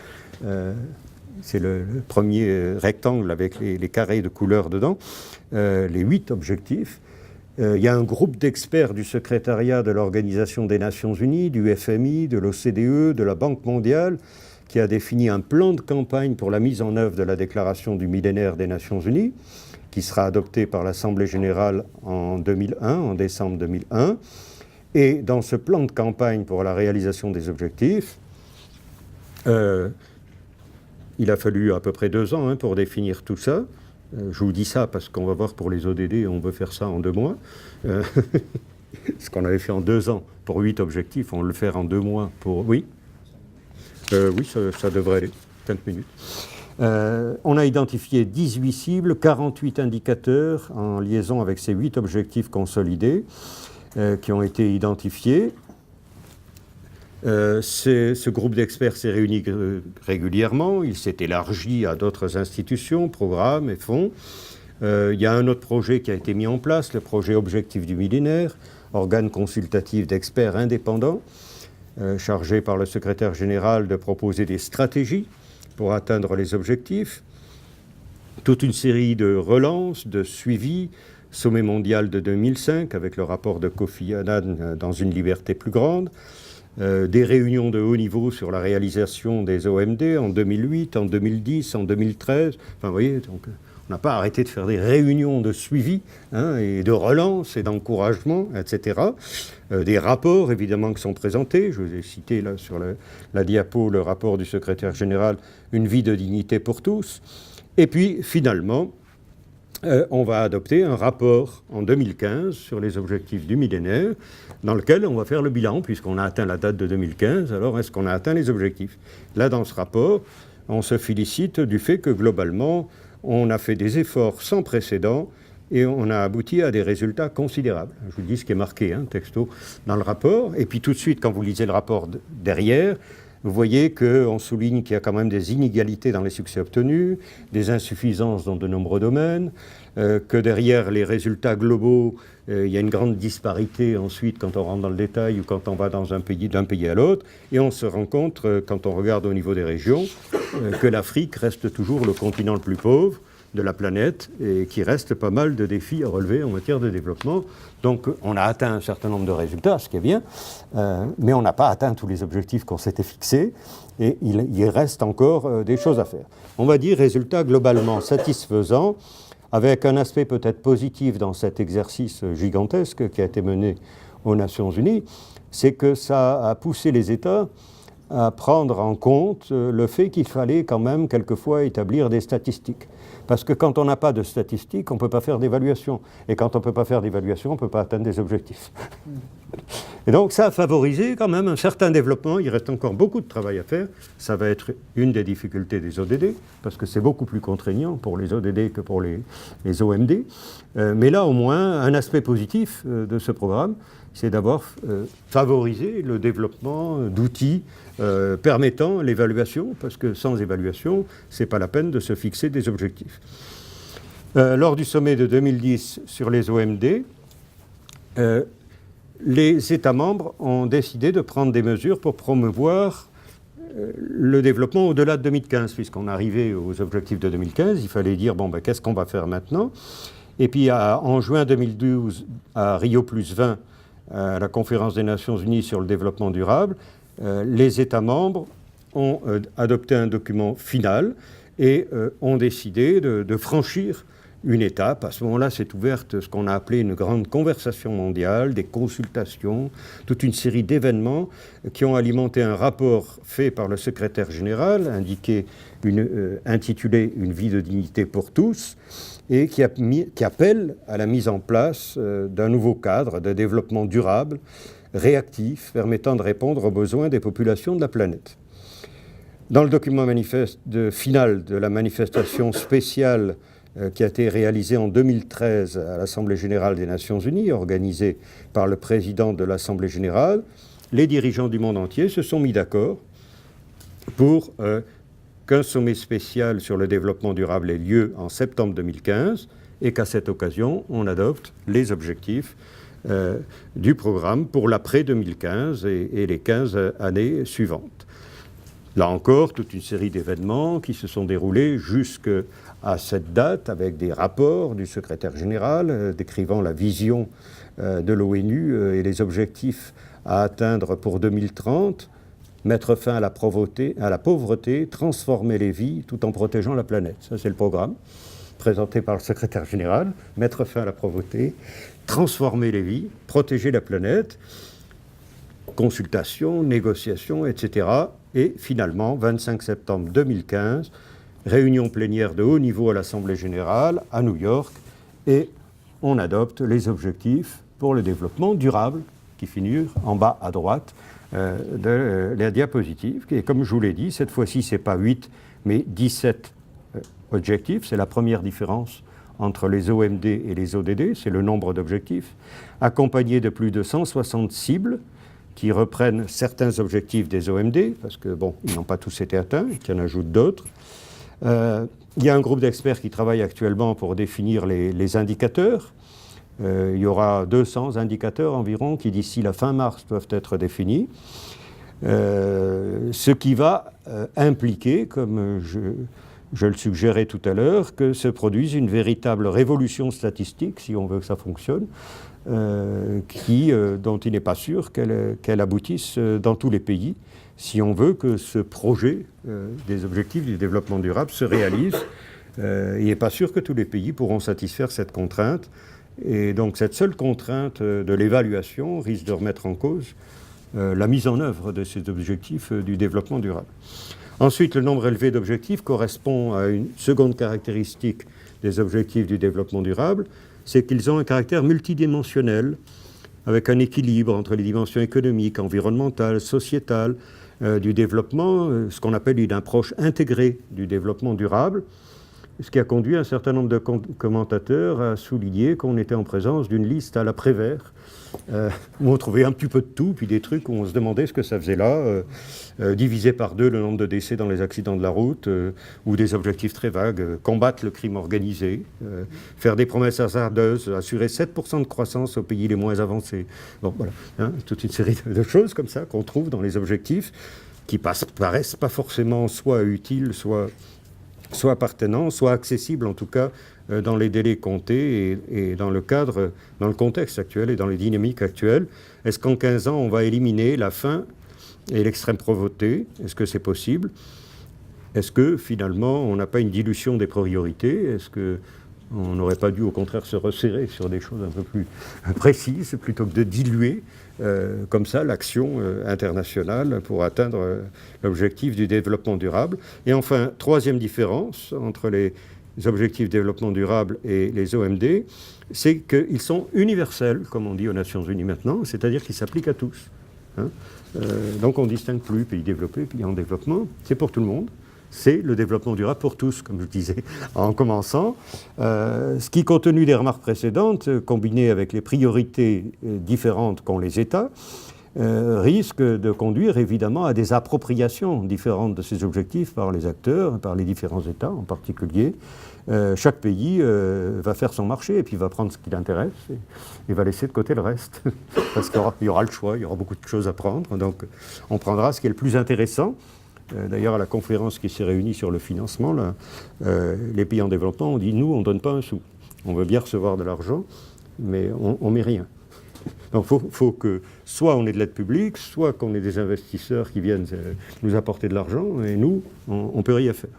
C'est le premier rectangle avec les carrés de couleur dedans, les 8 objectifs. Il y a un groupe d'experts du secrétariat de l'Organisation des Nations Unies, du FMI, de l'OCDE, de la Banque mondiale, qui a défini un plan de campagne pour la mise en œuvre de la déclaration du millénaire des Nations Unies, qui sera adoptée par l'Assemblée générale en 2001, en décembre 2001. Et dans ce plan de campagne pour la réalisation des objectifs, il a fallu à peu près 2 ans pour définir tout ça. Je vous dis ça parce qu'on va voir pour les ODD, on veut faire ça en 2 mois. Ce qu'on avait fait en 2 ans pour 8 objectifs, on va le faire en 2 mois pour... Oui, oui, ça devrait aller. 5 minutes. On a identifié 18 cibles, 48 indicateurs en liaison avec ces 8 objectifs consolidés qui ont été identifiés. Ce groupe d'experts s'est réuni régulièrement, il s'est élargi à d'autres institutions, programmes et fonds. Il y a un autre projet qui a été mis en place, le projet Objectif du millénaire, organe consultatif d'experts indépendants, chargé par le secrétaire général de proposer des stratégies pour atteindre les objectifs. Toute une série de relances, de suivis, sommet mondial de 2005 avec le rapport de Kofi Annan dans une liberté plus grande. des réunions de haut niveau sur la réalisation des OMD en 2008, en 2010, en 2013. Enfin, vous voyez, donc, on n'a pas arrêté de faire des réunions de suivi et de relance et d'encouragement, etc. Des rapports, évidemment, qui sont présentés. Je vous ai cité là sur la diapo le rapport du secrétaire général « Une vie de dignité pour tous ». Et puis, finalement, on va adopter un rapport en 2015 sur les objectifs du millénaire, dans lequel on va faire le bilan, puisqu'on a atteint la date de 2015, alors est-ce qu'on a atteint les objectifs? Là, dans ce rapport, on se félicite du fait que, globalement, on a fait des efforts sans précédent et on a abouti à des résultats considérables. Je vous dis ce qui est marqué, texto, dans le rapport. Et puis tout de suite, quand vous lisez le rapport derrière, vous voyez qu'on souligne qu'il y a quand même des inégalités dans les succès obtenus, des insuffisances dans de nombreux domaines, que derrière les résultats globaux, il y a une grande disparité ensuite quand on rentre dans le détail ou quand on va dans d'un pays à l'autre. Et on se rend compte, quand on regarde au niveau des régions, que l'Afrique reste toujours le continent le plus pauvre de la planète et qu'il reste pas mal de défis à relever en matière de développement. Donc on a atteint un certain nombre de résultats, ce qui est bien, mais on n'a pas atteint tous les objectifs qu'on s'était fixés et il reste encore des choses à faire. On va dire résultats globalement satisfaisants, avec un aspect peut-être positif dans cet exercice gigantesque qui a été mené aux Nations Unies, c'est que ça a poussé les États à prendre en compte le fait qu'il fallait quand même quelquefois établir des statistiques. Parce que quand on n'a pas de statistiques, on ne peut pas faire d'évaluation. Et quand on ne peut pas faire d'évaluation, on ne peut pas atteindre des objectifs. Et donc ça a favorisé quand même un certain développement. Il reste encore beaucoup de travail à faire. Ça va être une des difficultés des ODD, parce que c'est beaucoup plus contraignant pour les ODD que pour les OMD. Mais là, au moins, un aspect positif de ce programme, c'est d'avoir favorisé le développement d'outils permettant l'évaluation, parce que sans évaluation, ce n'est pas la peine de se fixer des objectifs. Lors du sommet de 2010 sur les OMD, les États membres ont décidé de prendre des mesures pour promouvoir le développement au-delà de 2015, puisqu'on arrivait aux objectifs de 2015, il fallait dire, bon, ben, qu'est-ce qu'on va faire maintenant? Et puis en juin 2012, à Rio + 20, à la conférence des Nations Unies sur le développement durable, les États membres ont adopté un document final et ont décidé de franchir une étape. À ce moment-là, s'est ouverte ce qu'on a appelé une grande conversation mondiale, des consultations, toute une série d'événements qui ont alimenté un rapport fait par le secrétaire général, intitulé « Une vie de dignité pour tous », et qui appelle à la mise en place d'un nouveau cadre de développement durable, réactif, permettant de répondre aux besoins des populations de la planète. Dans le document final de la manifestation spéciale qui a été réalisée en 2013 à l'Assemblée générale des Nations Unies, organisée par le président de l'Assemblée générale, les dirigeants du monde entier se sont mis d'accord pour qu'un sommet spécial sur le développement durable ait lieu en septembre 2015 et qu'à cette occasion, on adopte les objectifs du programme pour l'après-2015 et les 15 années suivantes. Là encore, toute une série d'événements qui se sont déroulés jusqu'à cette date avec des rapports du secrétaire général décrivant la vision de l'ONU et les objectifs à atteindre pour 2030, mettre fin à la pauvreté, transformer les vies tout en protégeant la planète. Ça, c'est le programme présenté par le secrétaire général, mettre fin à la pauvreté, transformer les vies, protéger la planète, consultation, négociation, etc. Et finalement, 25 septembre 2015, réunion plénière de haut niveau à l'Assemblée générale à New York, et on adopte les objectifs pour le développement durable qui figurent en bas à droite de la diapositive. Et comme je vous l'ai dit, cette fois-ci, ce n'est pas 8, mais 17 objectifs. C'est la première différence entre les OMD et les ODD, c'est le nombre d'objectifs, accompagnés de plus de 160 cibles qui reprennent certains objectifs des OMD, parce que, bon, ils n'ont pas tous été atteints, et qui en ajoutent d'autres. Il y a un groupe d'experts qui travaille actuellement pour définir les indicateurs. Il y aura 200 indicateurs environ qui, d'ici la fin mars, doivent être définis. Ce qui va impliquer, comme je le suggérais tout à l'heure, que se produise une véritable révolution statistique, si on veut que ça fonctionne, dont il n'est pas sûr qu'elle aboutisse dans tous les pays, si on veut que ce projet des objectifs du développement durable se réalise. Il n'est pas sûr que tous les pays pourront satisfaire cette contrainte. Et donc cette seule contrainte de l'évaluation risque de remettre en cause la mise en œuvre de ces objectifs du développement durable. Ensuite, le nombre élevé d'objectifs correspond à une seconde caractéristique des objectifs du développement durable, c'est qu'ils ont un caractère multidimensionnel, avec un équilibre entre les dimensions économiques, environnementales, sociétales du développement, ce qu'on appelle une approche intégrée du développement durable, ce qui a conduit un certain nombre de commentateurs à souligner qu'on était en présence d'une liste à la Prévert, où on trouvait un petit peu de tout, puis des trucs où on se demandait ce que ça faisait là, diviser par 2 le nombre de décès dans les accidents de la route, ou des objectifs très vagues, combattre le crime organisé, faire des promesses hasardeuses, assurer 7% de croissance aux pays les moins avancés. Bon, voilà, hein, toute une série de choses comme ça qu'on trouve dans les objectifs, qui paraissent pas forcément soit utiles, soit pertinents, soit accessibles en tout cas dans les délais comptés et dans le cadre, dans le contexte actuel et dans les dynamiques actuelles. Est-ce qu'en 15 ans, on va éliminer la faim et l'extrême pauvreté? Est-ce que c'est possible? Est-ce que finalement, on n'a pas une dilution des priorités? Est-ce qu'on n'aurait pas dû au contraire se resserrer sur des choses un peu plus précises plutôt que de diluer comme ça l'action internationale pour atteindre l'objectif du développement durable? Et enfin, troisième différence entre les objectifs de développement durable et les OMD, c'est qu'ils sont universels, comme on dit aux Nations Unies maintenant, c'est-à-dire qu'ils s'appliquent à tous. Hein. Donc on ne distingue plus pays développés, pays en développement, c'est pour tout le monde. C'est le développement durable pour tous, comme je disais en commençant. Ce qui, compte tenu des remarques précédentes, combiné avec les priorités différentes qu'ont les États, risque de conduire évidemment à des appropriations différentes de ces objectifs par les acteurs, par les différents États en particulier. Chaque pays va faire son marché et puis va prendre ce qui l'intéresse et va laisser de côté le reste. Parce qu'il y aura le choix, il y aura beaucoup de choses à prendre. Donc on prendra ce qui est le plus intéressant. D'ailleurs, à la conférence qui s'est réunie sur le financement, là, les pays en développement ont dit « nous, on ne donne pas un sou. On veut bien recevoir de l'argent, mais on ne met rien ». Donc il faut que soit on ait de l'aide publique, soit qu'on ait des investisseurs qui viennent nous apporter de l'argent, et nous, on ne peut rien faire.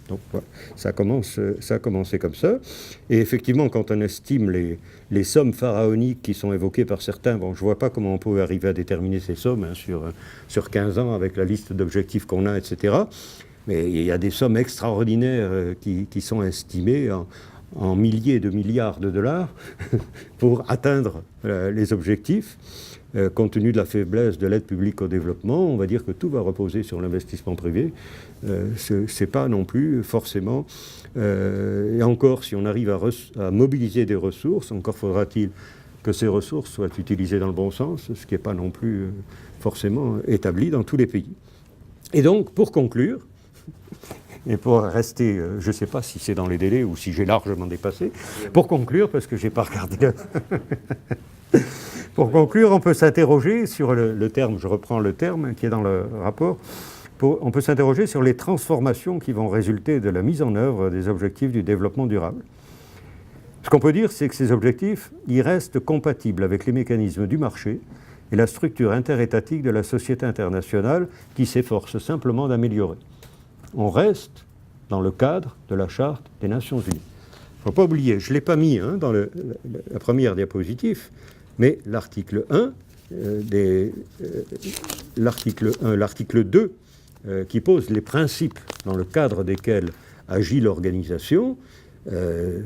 Donc voilà, ça a commencé comme ça. Et effectivement, quand on estime les sommes pharaoniques qui sont évoquées par certains, bon, je ne vois pas comment on peut arriver à déterminer ces sommes hein, sur 15 ans avec la liste d'objectifs qu'on a, etc. Mais il y a des sommes extraordinaires qui sont estimées en milliers de milliards de dollars pour atteindre les objectifs. Compte tenu de la faiblesse de l'aide publique au développement, on va dire que tout va reposer sur l'investissement privé. C'est pas non plus forcément... et encore, si on arrive à mobiliser des ressources, encore faudra-t-il que ces ressources soient utilisées dans le bon sens, ce qui n'est pas non plus forcément établi dans tous les pays. Et donc, pour conclure, et pour rester, je ne sais pas si c'est dans les délais ou si j'ai largement dépassé, pour conclure, parce que je n'ai pas regardé... Pour conclure, on peut s'interroger sur le terme, je reprends le terme qui est dans le rapport, on peut s'interroger sur les transformations qui vont résulter de la mise en œuvre des objectifs du développement durable. Ce qu'on peut dire, c'est que ces objectifs, ils restent compatibles avec les mécanismes du marché et la structure interétatique de la société internationale qui s'efforce simplement d'améliorer. On reste dans le cadre de la Charte des Nations Unies. Il ne faut pas oublier, je ne l'ai pas mis dans la première diapositive, mais l'article 1, l'article 2, qui pose les principes dans le cadre desquels agit l'organisation, le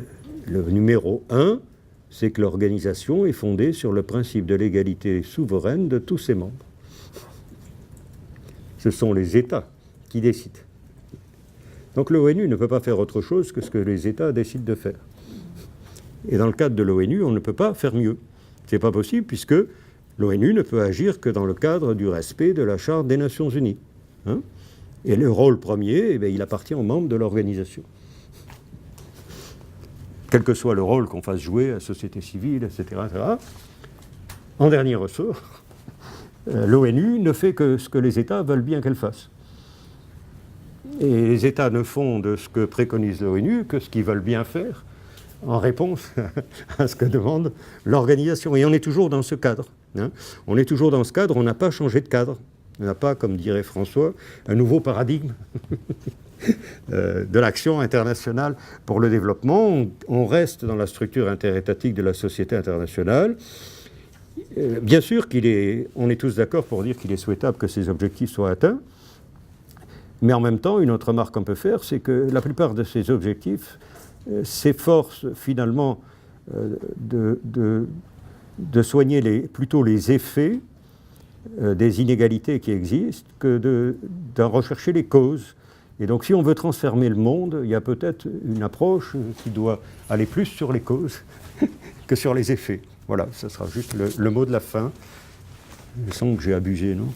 numéro 1, c'est que l'organisation est fondée sur le principe de l'égalité souveraine de tous ses membres. Ce sont les États qui décident. Donc l'ONU ne peut pas faire autre chose que ce que les États décident de faire. Et dans le cadre de l'ONU, on ne peut pas faire mieux. Ce n'est pas possible puisque l'ONU ne peut agir que dans le cadre du respect de la Charte des Nations Unies. Hein ? Et le rôle premier, eh bien, il appartient aux membres de l'organisation. Quel que soit le rôle qu'on fasse jouer à la société civile, etc., etc. En dernier ressort, l'ONU ne fait que ce que les États veulent bien qu'elle fasse. Et les États ne font de ce que préconise l'ONU que ce qu'ils veulent bien faire en réponse à ce que demande l'organisation. Et on est toujours dans ce cadre. Hein. On est toujours dans ce cadre, on n'a pas changé de cadre. On n'a pas, comme dirait François, un nouveau paradigme de l'action internationale pour le développement. On reste dans la structure interétatique de la société internationale. Bien sûr on est tous d'accord pour dire qu'il est souhaitable que ces objectifs soient atteints, mais en même temps, une autre remarque qu'on peut faire, c'est que la plupart de ces objectifs s'efforcent finalement de soigner plutôt les effets des inégalités qui existent que d'en rechercher les causes. Et donc si on veut transformer le monde, il y a peut-être une approche qui doit aller plus sur les causes que sur les effets. Voilà, ce sera juste le mot de la fin. Il me semble que j'ai abusé, non ?